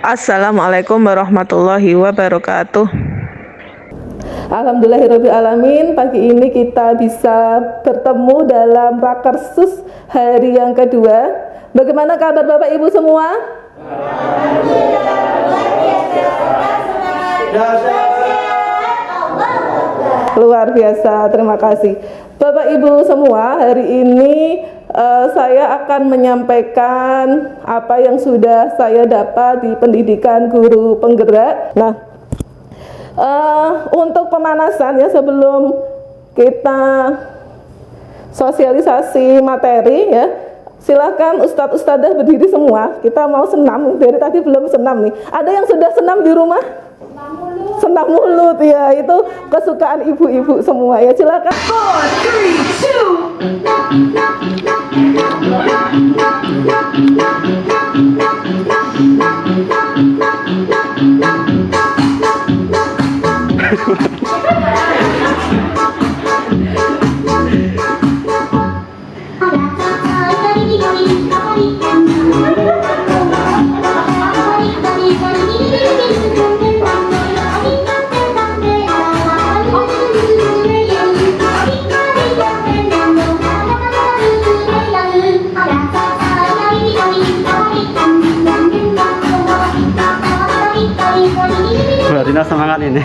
Assalamualaikum warahmatullahi wabarakatuh. Alhamdulillahirrahmanirrahim, pagi ini kita bisa bertemu dalam Rakersus hari yang kedua. Bagaimana kabar Bapak Ibu semua? Luar biasa, terima kasih Bapak Ibu semua. Hari ini saya akan menyampaikan apa yang sudah saya dapat di pendidikan guru penggerak. Nah, untuk pemanasan ya, sebelum kita sosialisasi materi ya, silakan Ustadz Ustadzah berdiri semua. Kita mau senam, dari tadi belum senam nih. Ada yang sudah senam di rumah? Senam mulut ya, itu kesukaan ibu-ibu semua ya. Silakan. 4, Dina semangat ini.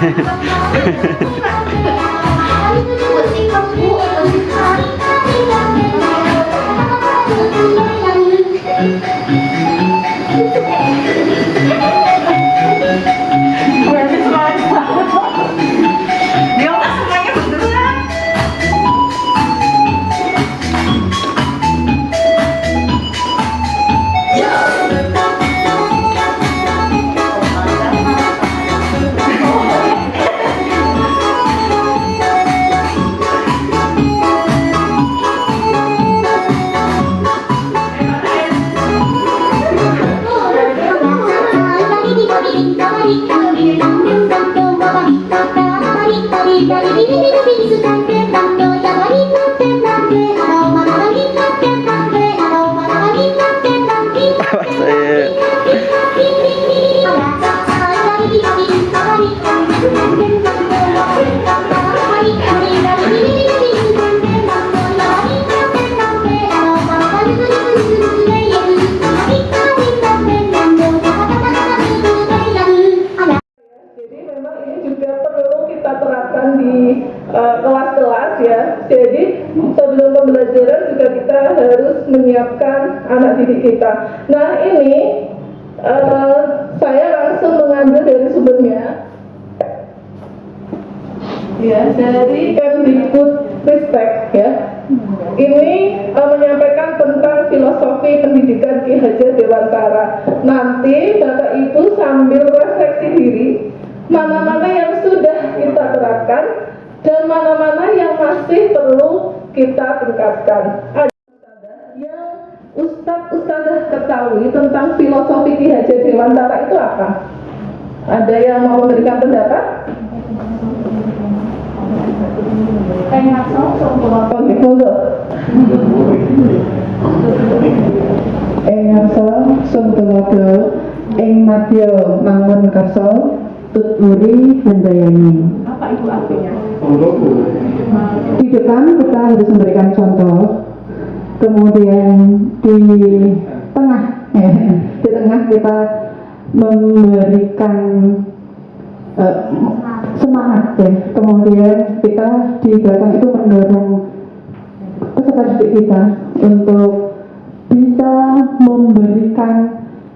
kelas-kelas ya. Jadi sebelum pembelajaran juga kita harus menyiapkan anak didik kita. Nah ini saya langsung mengambil dari sumbernya ya, dari Kemdikbudristek ya. Ini menyampaikan tentang filosofi pendidikan Ki Hajar Dewantara. Nanti Bapak Ibu sambil refleksi diri, mana-mana yang sudah kita terapkan dan mana-mana yang masih perlu kita tingkatkan. Ada yang Ustadz ketahui tentang filosofi Ki Hajar Dewantara itu apa? Ada yang mau memberikan pendapat? Ing madya mangun karsa tutmuri handayani. Apa itu artinya? Di depan kita harus memberikan contoh, kemudian di tengah kita memberikan semangat ya, kemudian kita di belakang itu mendorong peserta didik kita untuk bisa memberikan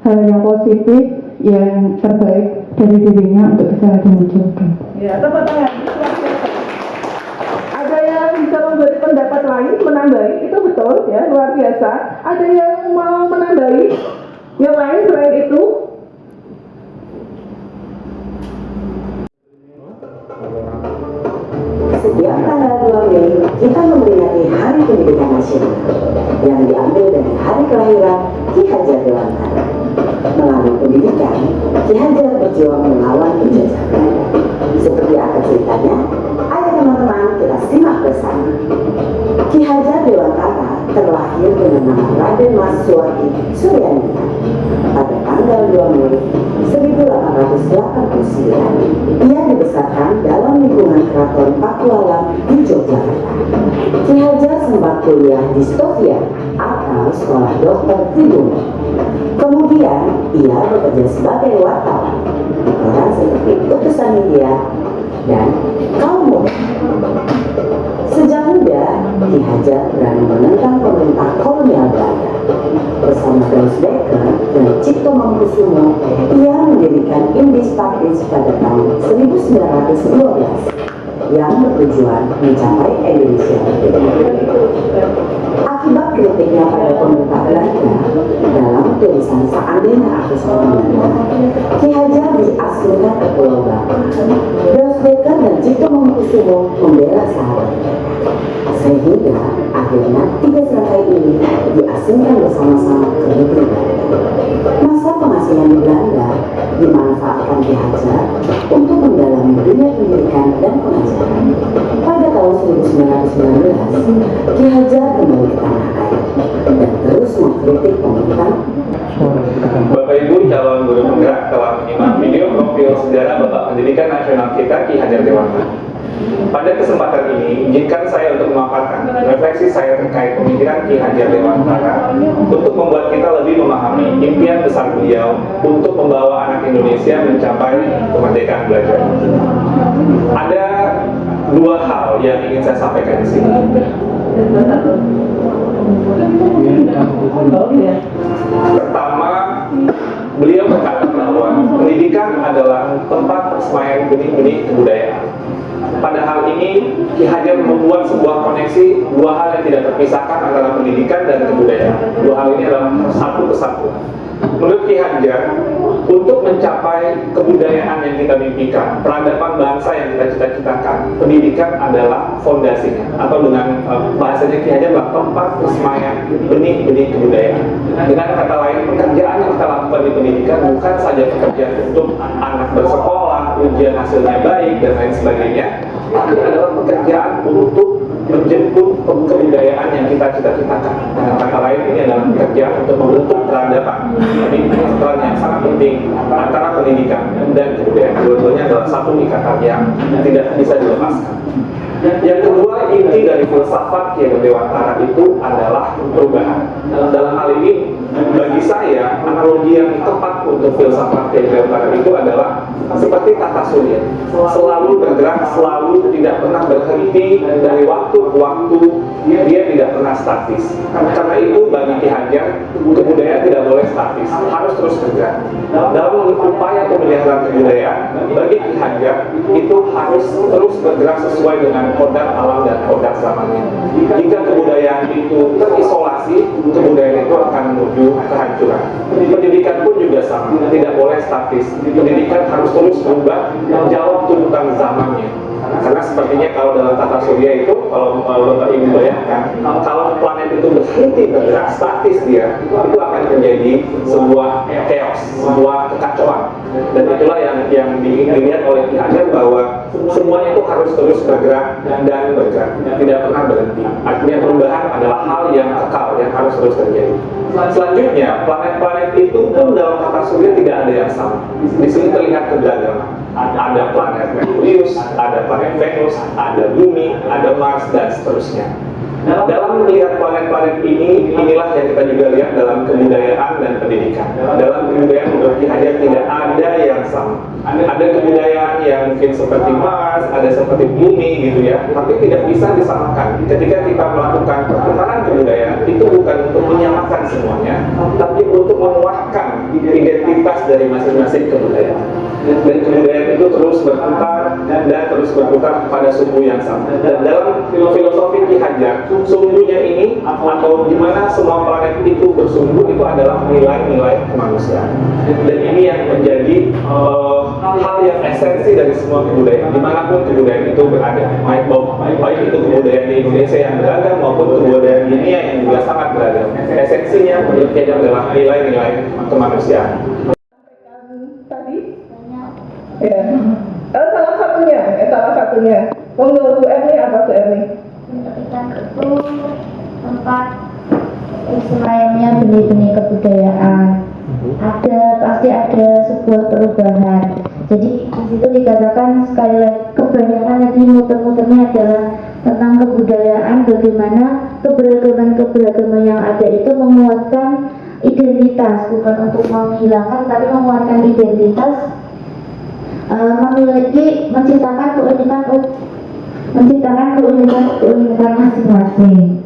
hal yang positif, yang terbaik dari dirinya untuk bisa dimunculkan. Ya, tepuk tangan. Ada yang bisa memberi pendapat lain, menambahi, itu betul ya, luar biasa. Ada yang mau menambahi yang lain selain itu? Setiap tanggal 2 Mei kita memperingati Hari Pendidikan Nasional yang diambil dari hari kelahiran Ki Hajar Dewantara. Melalui pendidikan, Ki Hajar berjuang melawan penjajahan. Seperti apa ceritanya? Ayo teman-teman kita simak bersama. Ki Hajar Dewantara terlahir dengan nama Raden Mas Suwati Suryanita pada tanggal tanggal 2 Mei 1889, ia dibesarkan dalam lingkungan Keraton Pakualam di Yogyakarta. Ki Hajar sempat kuliah di Stovia atau Sekolah Dokter Tribun. Kemudian ia bekerja sebagai wartawan di koran seperti Utusan Media dan Kaum Muda. Sejak muda, Ki Hajar berani menentang pemerintah kolonial Belanda. Bersama Klaus Becker dan Cipto Mangunkusumo, ia mendirikan Indis Pakis pada tahun 1912 yang bertujuan mencapai Indonesia merdeka. Akibat kritiknya pada pemerintah Belanda dalam tulisan Seandainya Aku Seorang Belanda, Ki Hajar diasingkan ke Pulau Bangka. Klaus Becker dan Cipto Mangunkusumo membela sahabatnya, sehingga akhirnya 3 serangkai ini diasingkan bersama-sama ke negeri Belanda. Masa pengasingan di Belanda dimanfaatkan Ki Hajar untuk mendalami dunia pendidikan dan pengajaran. Pada tahun 1919, Ki Hajar kembali ke tanah air dan terus mengkritik pemerintah. Bapak Ibu calon guru penggerak telah menyimak video profil sejarah Bapak Pendidikan Nasional kita Ki Hajar Dewantara. Pada kesempatan ini, izinkan saya untuk memaparkan refleksi saya terkait pemikiran Ki Hajar Dewantara untuk membuat kita lebih memahami impian besar beliau untuk membawa anak Indonesia mencapai kemerdekaan belajar. Ada 2 hal yang ingin saya sampaikan di sini. Pertama, beliau berkata bahwa pendidikan adalah tempat persemaian benih-benih kebudayaan. Pada hal ini, Ki Hajar membuat sebuah koneksi 2 hal yang tidak terpisahkan antara pendidikan dan kebudayaan. 2 hal ini adalah satu kesatuan. Menurut Ki Hajar, untuk mencapai kebudayaan yang kita mimpikan, peradaban bangsa yang kita cita-citakan, pendidikan adalah fondasinya. Atau dengan bahasanya Ki Hajar adalah tempat persemaian benih-benih kebudayaan. Dengan kata lain, pekerjaan yang kita lakukan di pendidikan bukan saja pekerjaan untuk anak bersekolah, ujian hasilnya baik, dan lain sebagainya, tapi adalah pekerjaan untuk menjemput kebudayaan yang kita cita-citakan. Dengan kata lain, ini adalah pekerjaan untuk membentuk peradaban. Jadi ini peran yang sangat penting antara pendidikan dan kebudayaan. Dua-duanya adalah satu ikatan yang tidak bisa dilepaskan. Yang kedua, inti dari filsafat Ki Hajar Dewantara itu adalah perubahan. Dalam hal ini, bagi saya, analogi yang tepat untuk filsafat Ki Hajar Dewantara itu adalah seperti tata surya, selalu bergerak, selalu tidak pernah berhenti, dari waktu ke waktu dia tidak pernah statis. Karena itu bagi Ki Hajar, kebudayaan tidak boleh statis, harus terus bergerak. Dalam upaya pemeliharaan kebudayaan, bagi Ki Hajar itu harus terus bergerak sesuai dengan kodrat alam dan kodrat zamannya. Jika kebudayaan itu terisolasi, kebudayaan itu akan menuju kehancuran. Pendidikan pun juga sama, tidak boleh statis. Pendidikan harus terus berubah, menjawab tuntutan zamannya. Karena sepertinya kalau dalam tata surya itu, kalau Bapak Ibu bayangkan, kalau planet itu berhenti bergerak statis dia, itu akan menjadi sebuah chaos, sebuah kekacauan. Dan itulah yang dilihat oleh Ki Hajar bahwa semuanya itu harus terus bergerak dan bergerak, tidak pernah berhenti. Artinya perubahan adalah hal yang kekal, yang harus terus terjadi. Selanjutnya, planet-planet itu pun dalam tata surya tidak ada yang sama. Di sini terlihat keberagaman. Ada planet Merkurius, ada planet Venus, ada Bumi, ada Mars, dan seterusnya. Dalam melihat planet-planet ini, inilah yang kita juga lihat dalam kebudayaan dan pendidikan. Dalam kebudayaan menurut Ki Hajar tidak ada yang sama. Ada kebudayaan yang mungkin seperti Mars, ada seperti Bumi gitu ya, tapi tidak bisa disamakan. Ketika kita melakukan pertukaran kebudayaan, itu bukan untuk menyamakan semuanya, tapi untuk menguatkan identitas dari masing-masing kebudayaan. Dan kebudayaan itu terus berputar dan terus berputar pada suku yang sama. Dan dalam filosofi Ki Hajar, sumbunya ini atau di mana semua planet itu bersumbu itu adalah nilai-nilai kemanusiaan. Dan ini yang menjadi hal yang esensi dari semua kebudayaan, dimanapun kebudayaan itu berada, baik itu kebudayaan di Indonesia yang beragam maupun kebudayaan dunia yang juga sangat beragam. Esensinya menurut Ki Hajar adalah nilai-nilai kemanusiaan. Tadi, ya, salah satunya, menurut Bu Erni apa Bu Erni? Pendidikan itu tempat bersemayamnya benih-benih kebudayaan. pasti ada sebuah perubahan. Jadi di situ dikatakan sekali lagi, kebanyakan tadi muter-muternya adalah tentang kebudayaan, bagaimana keberagaman yang ada itu menguatkan identitas, bukan untuk menghilangkan tapi menguatkan identitas, menciptakan keunikan masing-masing.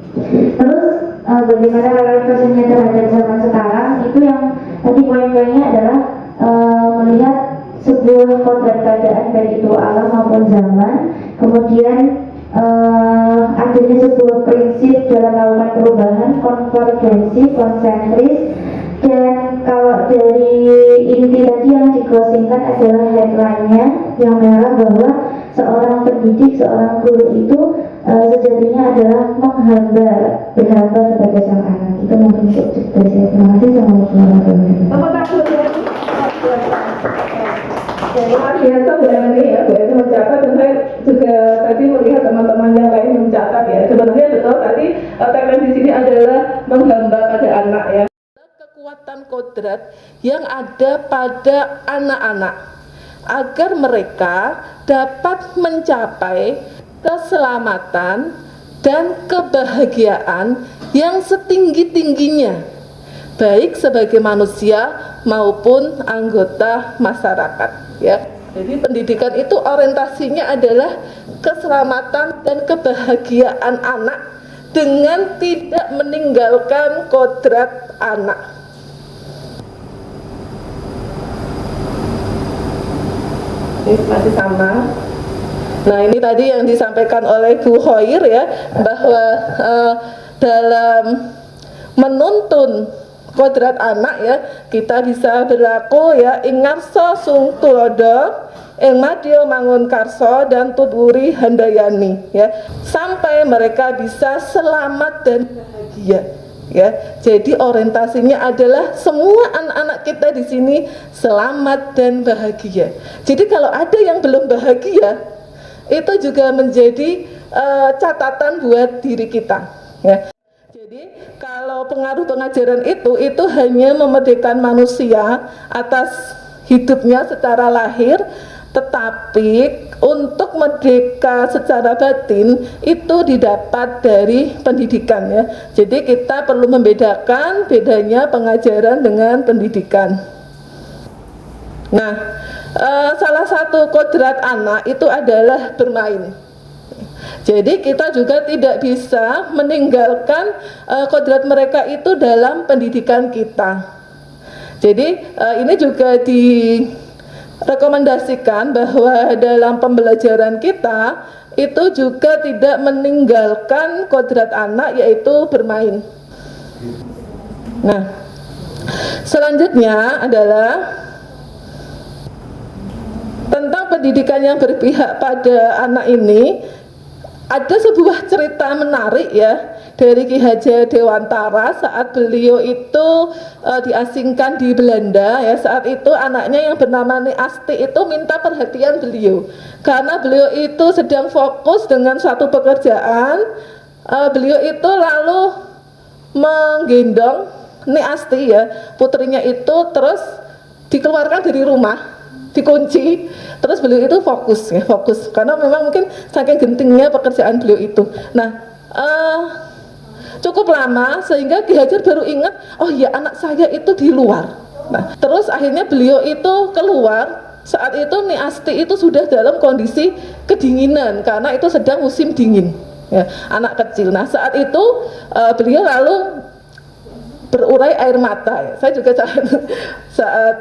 Terus bagaimana relevansinya terhadap zaman sekarang, itu yang tadi poin-poinnya adalah melihat sebuah kodrat keadaan baik itu alam maupun zaman, kemudian adanya sebuah prinsip dalam melakukan perubahan, konvergensi, konsentris, dan kalau dari inti tadi yang digosingkan adalah headline-nya yang merah bahwa seorang pendidik, seorang guru itu sejatinya adalah berhamba kepada sang anak. Itu mungkin cukup dari saya. Terima kasih. Assalamualaikum warahmatullahi Luar biasa Bu Eni ya, Bu Eni mencatat, dan saya juga tadi melihat teman-teman yang lain mencatat ya. Sebenarnya betul tadi tagline di sini adalah menghamba pada anak ya. Kekuatan kodrat yang ada pada anak-anak agar mereka dapat mencapai keselamatan dan kebahagiaan yang setinggi-tingginya, baik sebagai manusia maupun anggota masyarakat ya. Jadi pendidikan itu orientasinya adalah keselamatan dan kebahagiaan anak dengan tidak meninggalkan kodrat anak. Ini masih sama. Nah, ini tadi yang disampaikan oleh Bu Khoir ya, bahwa dalam menuntun kodrat anak ya, kita bisa berlaku ya ingarso sung tulodo ing madya mangun karso dan tudwuri handayani ya, sampai mereka bisa selamat dan bahagia ya. Jadi orientasinya adalah semua anak-anak kita di sini selamat dan bahagia. Jadi kalau ada yang belum bahagia, itu juga menjadi catatan buat diri kita ya. Jadi kalau pengaruh pengajaran itu hanya memerdekakan manusia atas hidupnya secara lahir, tetapi untuk merdeka secara batin itu didapat dari pendidikan ya. Jadi kita perlu membedakan bedanya pengajaran dengan pendidikan. Nah, salah satu kodrat anak itu adalah bermain. Jadi kita juga tidak bisa meninggalkan kodrat mereka itu dalam pendidikan kita. Jadi ini juga direkomendasikan bahwa dalam pembelajaran kita itu juga tidak meninggalkan kodrat anak, yaitu bermain. Nah, selanjutnya adalah tentang pendidikan yang berpihak pada anak ini. Ada sebuah cerita menarik ya dari Ki Hajar Dewantara saat beliau itu diasingkan di Belanda ya. Saat itu anaknya yang bernama Ni Asti itu minta perhatian beliau karena beliau itu sedang fokus dengan suatu pekerjaan. Beliau itu lalu menggendong Ni Asti ya, putrinya itu, terus dikeluarkan dari rumah, dikunci, terus beliau itu fokus karena memang mungkin saking gentingnya pekerjaan beliau itu. Nah, cukup lama sehingga Ki Hajar baru ingat, oh ya anak saya itu di luar. Nah, terus akhirnya beliau itu keluar. Saat itu Ni Asti itu sudah dalam kondisi kedinginan karena itu sedang musim dingin ya, anak kecil. Nah, saat itu beliau lalu berurai air mata. Saya juga saat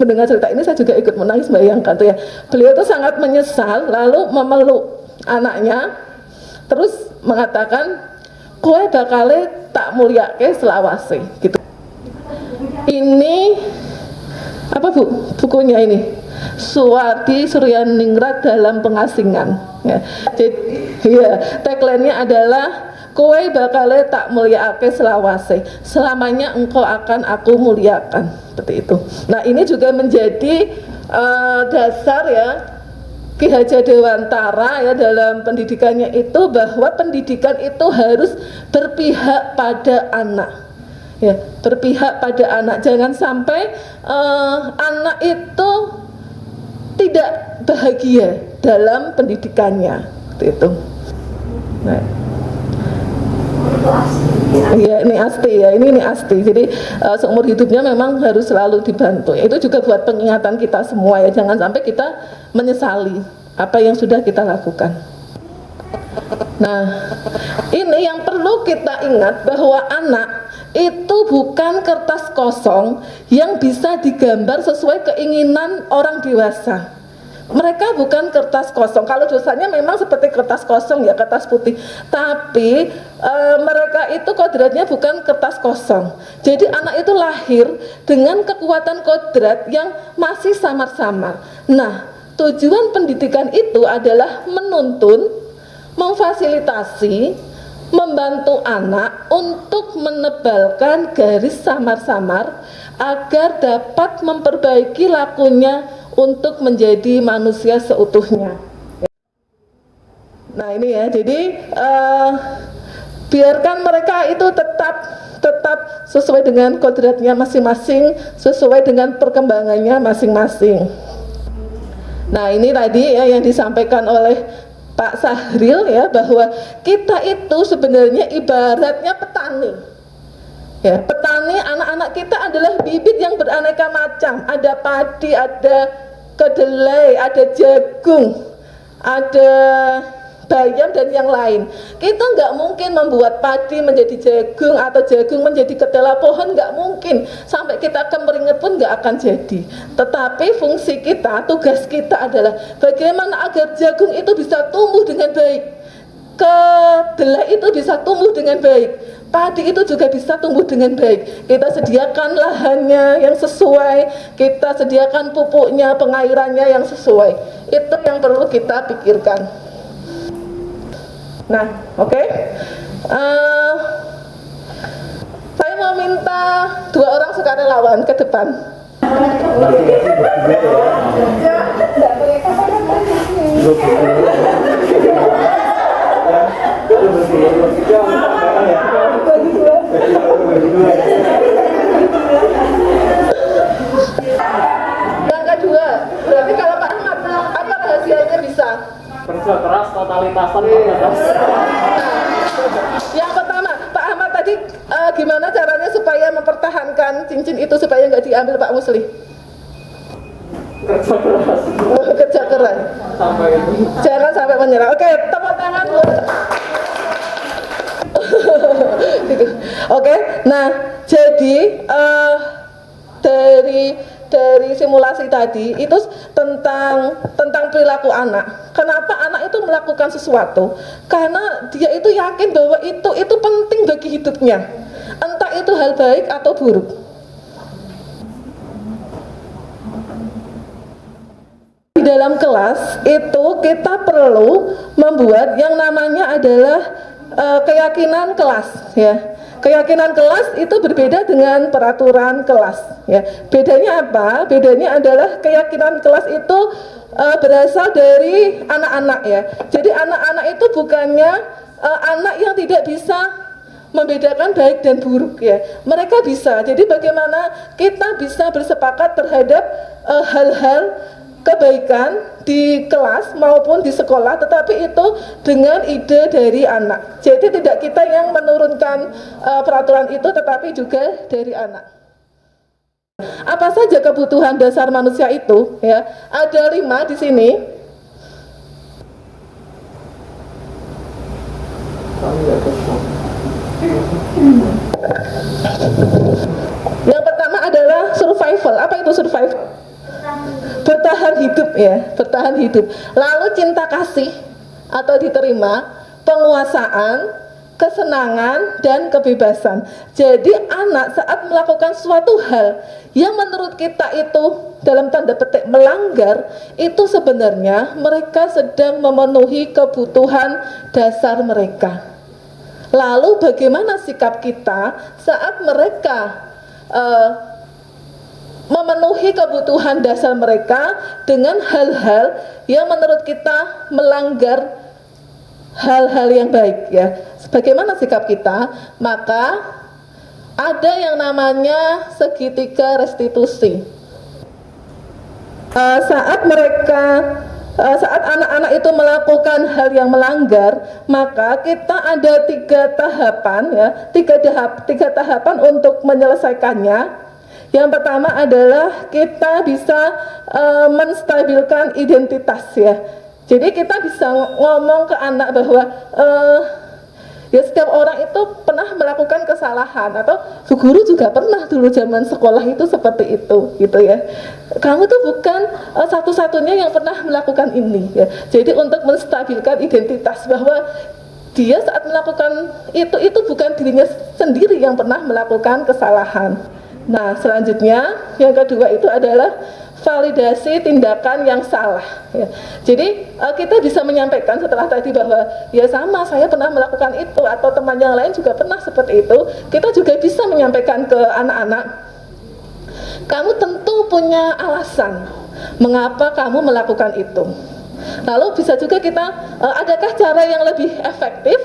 mendengar cerita ini saya juga ikut menangis, bayangkan tuh ya. Beliau itu sangat menyesal, lalu memeluk anaknya, terus mengatakan, kowe bakale tak mulyake selawase gitu. Ini apa Bu? Bukunya ini Suwadi Suryaningrat dalam pengasingan ya. Jadi ya, tagline-nya adalah kowe bakale tak mulyakake selawase, selamanya engkau akan aku muliakan, seperti itu. Nah, ini juga menjadi dasar ya Ki Hajar Dewantara ya dalam pendidikannya itu, bahwa pendidikan itu harus berpihak pada anak. ya, berpihak pada anak. Jangan sampai anak itu tidak bahagia dalam pendidikannya, itu. Nah, ya ini asti. Jadi seumur hidupnya memang harus selalu dibantu. Itu juga buat pengingatan kita semua ya. Jangan sampai kita menyesali apa yang sudah kita lakukan. Nah, ini yang perlu kita ingat, bahwa anak itu bukan kertas kosong yang bisa digambar sesuai keinginan orang dewasa. Mereka bukan kertas kosong. Kalau dosanya memang seperti kertas kosong ya, kertas putih. Tapi mereka itu kodratnya bukan kertas kosong. Jadi anak itu lahir dengan kekuatan kodrat yang masih samar-samar. Nah, tujuan pendidikan itu adalah menuntun, memfasilitasi, membantu anak untuk menebalkan garis samar-samar agar dapat memperbaiki lakunya untuk menjadi manusia seutuhnya. Nah ini ya, jadi biarkan mereka itu tetap sesuai dengan kodratnya masing-masing, sesuai dengan perkembangannya masing-masing. Nah ini tadi ya yang disampaikan oleh Pak Sahril ya, bahwa kita itu sebenarnya ibaratnya petani. Ya, petani, anak-anak kita adalah bibit yang beraneka macam. Ada padi, ada kedelai, ada jagung, ada bayam dan yang lain. Kita nggak mungkin membuat padi menjadi jagung atau jagung menjadi ketela pohon, nggak mungkin. Sampai kita kemeringet pun nggak akan jadi. Tetapi fungsi kita, tugas kita adalah bagaimana agar jagung itu bisa tumbuh dengan baik, kedelai itu bisa tumbuh dengan baik, padi itu juga bisa tumbuh dengan baik. Kita sediakan lahannya yang sesuai, kita sediakan pupuknya, pengairannya yang sesuai. Itu yang perlu kita pikirkan. Nah, oke. Saya mau minta 2 orang sukarelawan ke depan. Yang kedua, berarti kalau Pak Ahmad, apa rahasianya bisa? Kerja keras, totalitasan, keras. Yang pertama, Pak Ahmad tadi gimana caranya supaya mempertahankan cincin itu supaya nggak diambil Pak Musli? Kerja keras. Kerja keras. Jangan sampai menyerah. Oke, tepuk tangan. Gitu. Oke, nah jadi dari simulasi tadi itu tentang perilaku anak. Kenapa anak itu melakukan sesuatu? Karena dia itu yakin bahwa itu penting bagi hidupnya, entah itu hal baik atau buruk. Di dalam kelas itu kita perlu membuat yang namanya adalah keyakinan kelas ya. Keyakinan kelas itu berbeda dengan peraturan kelas ya. Bedanya apa? Bedanya adalah keyakinan kelas itu berasal dari anak-anak ya. Jadi anak-anak itu bukannya anak yang tidak bisa membedakan baik dan buruk ya. Mereka bisa. Jadi bagaimana kita bisa bersepakat terhadap hal-hal kebaikan di kelas maupun di sekolah, tetapi itu dengan ide dari anak. Jadi tidak kita yang menurunkan peraturan itu, tetapi juga dari anak. Apa saja kebutuhan dasar manusia itu? Ya, ada 5 di sini. Yang pertama adalah survival. Apa itu survival? Bertahan hidup ya, bertahan hidup. Lalu cinta kasih atau diterima, penguasaan, kesenangan, dan kebebasan. Jadi anak saat melakukan suatu hal yang menurut kita itu dalam tanda petik melanggar, itu sebenarnya mereka sedang memenuhi kebutuhan dasar mereka. Lalu bagaimana sikap kita saat mereka memenuhi kebutuhan dasar mereka dengan hal-hal yang menurut kita melanggar hal-hal yang baik ya. Bagaimana sikap kita? Maka ada yang namanya segitiga restitusi. Saat anak-anak itu melakukan hal yang melanggar, maka kita ada tiga tahapan untuk menyelesaikannya. Yang pertama adalah kita bisa menstabilkan identitas ya. Jadi kita bisa ngomong ke anak bahwa ya setiap orang itu pernah melakukan kesalahan, atau Bu Guru juga pernah dulu zaman sekolah itu seperti itu gitu ya. Kamu tuh bukan satu-satunya yang pernah melakukan ini ya. Jadi untuk menstabilkan identitas bahwa dia saat melakukan itu bukan dirinya sendiri yang pernah melakukan kesalahan. Nah, selanjutnya yang kedua itu adalah validasi tindakan yang salah ya. Jadi kita bisa menyampaikan setelah tadi bahwa ya sama, saya pernah melakukan itu, atau teman yang lain juga pernah seperti itu. Kita juga bisa menyampaikan ke anak-anak, kamu tentu punya alasan mengapa kamu melakukan itu. Lalu bisa juga kita adakah cara yang lebih efektif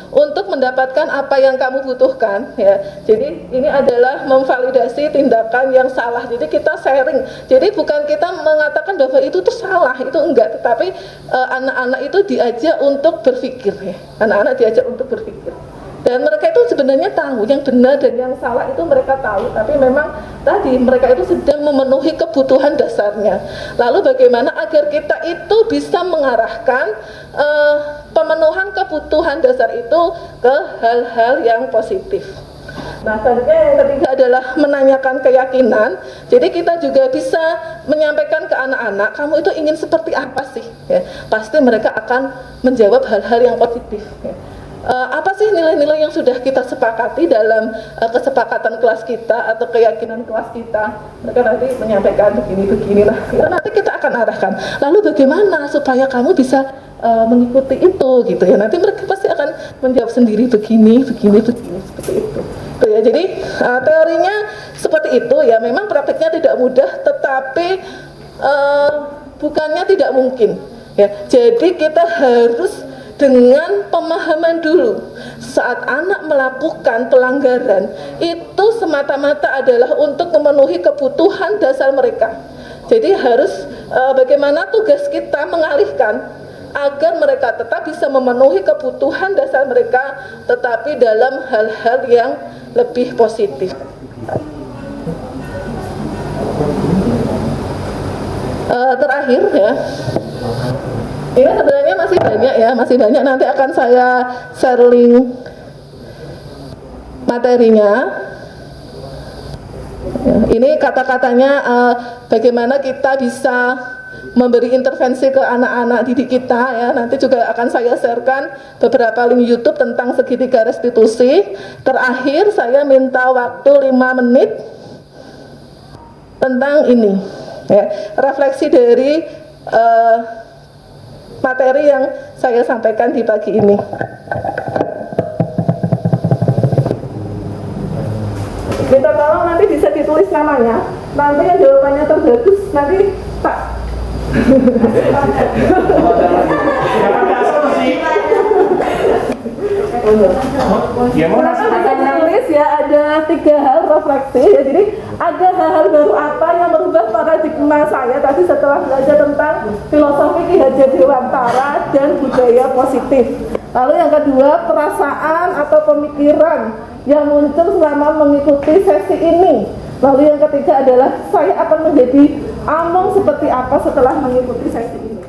untuk mendapatkan apa yang kamu butuhkan ya. Jadi ini adalah memvalidasi tindakan yang salah. Jadi kita sharing. Jadi bukan kita mengatakan bahwa itu tuh salah, itu enggak, tetapi anak-anak itu diajak untuk berpikir ya. Anak-anak diajak untuk berpikir. Dan mereka itu sebenarnya tahu yang benar dan yang salah itu mereka tahu, tapi memang tadi mereka itu sedang memenuhi kebutuhan dasarnya. Lalu bagaimana agar kita itu bisa mengarahkan pemenuhan kebutuhan dasar itu ke hal-hal yang positif. Nah, selanjutnya yang ketiga adalah menanyakan keyakinan. Jadi kita juga bisa menyampaikan ke anak-anak, kamu itu ingin seperti apa sih? Ya, pasti mereka akan menjawab hal-hal yang positif. Ya. Apa sih nilai-nilai yang sudah kita sepakati dalam kesepakatan kelas kita atau keyakinan kelas kita? Mereka nanti menyampaikan begini lah. Itu nanti kita akan arahkan. Lalu bagaimana supaya kamu bisa mengikuti itu gitu ya? Nanti mereka pasti akan menjawab sendiri begini seperti itu. Tuh ya, jadi teorinya seperti itu ya. Memang prakteknya tidak mudah, tetapi bukannya tidak mungkin ya. Jadi kita harus dengan pemahaman dulu saat anak melakukan pelanggaran itu semata-mata adalah untuk memenuhi kebutuhan dasar mereka. Jadi harus bagaimana tugas kita mengalihkan agar mereka tetap bisa memenuhi kebutuhan dasar mereka, tetapi dalam hal-hal yang lebih positif. Terakhir ya, ini sebenarnya masih banyak, nanti akan saya share link materinya. Ini kata-katanya bagaimana kita bisa memberi intervensi ke anak-anak didik kita ya. Nanti juga akan saya sharekan beberapa link YouTube tentang segitiga restitusi. Terakhir saya minta waktu 5 menit tentang ini ya, refleksi dari materi yang saya sampaikan di pagi ini. Minta tolong nanti bisa ditulis namanya. Nanti yang jawabannya terbagus nanti Pak. Tulis ya, ada 3 hal refleksi ya. Jadi ada hal-hal baru apa yang merubah paradigma saya tadi setelah belajar tentang filosofi Ki Hajar Dewantara dan budaya positif. Lalu yang kedua, perasaan atau pemikiran yang muncul selama mengikuti sesi ini. Lalu yang ketiga adalah saya akan menjadi among seperti apa setelah mengikuti sesi ini.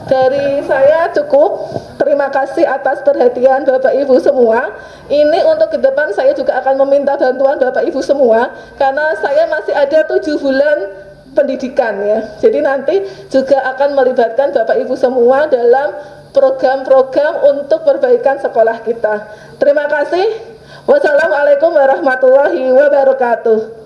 Dari saya cukup. Terima kasih atas perhatian Bapak Ibu semua. Ini untuk ke depan saya juga akan meminta bantuan Bapak Ibu semua, karena saya masih ada 7 bulan pendidikan ya. Jadi nanti juga akan melibatkan Bapak Ibu semua dalam program-program untuk perbaikan sekolah kita. Terima kasih. Wassalamualaikum warahmatullahi wabarakatuh.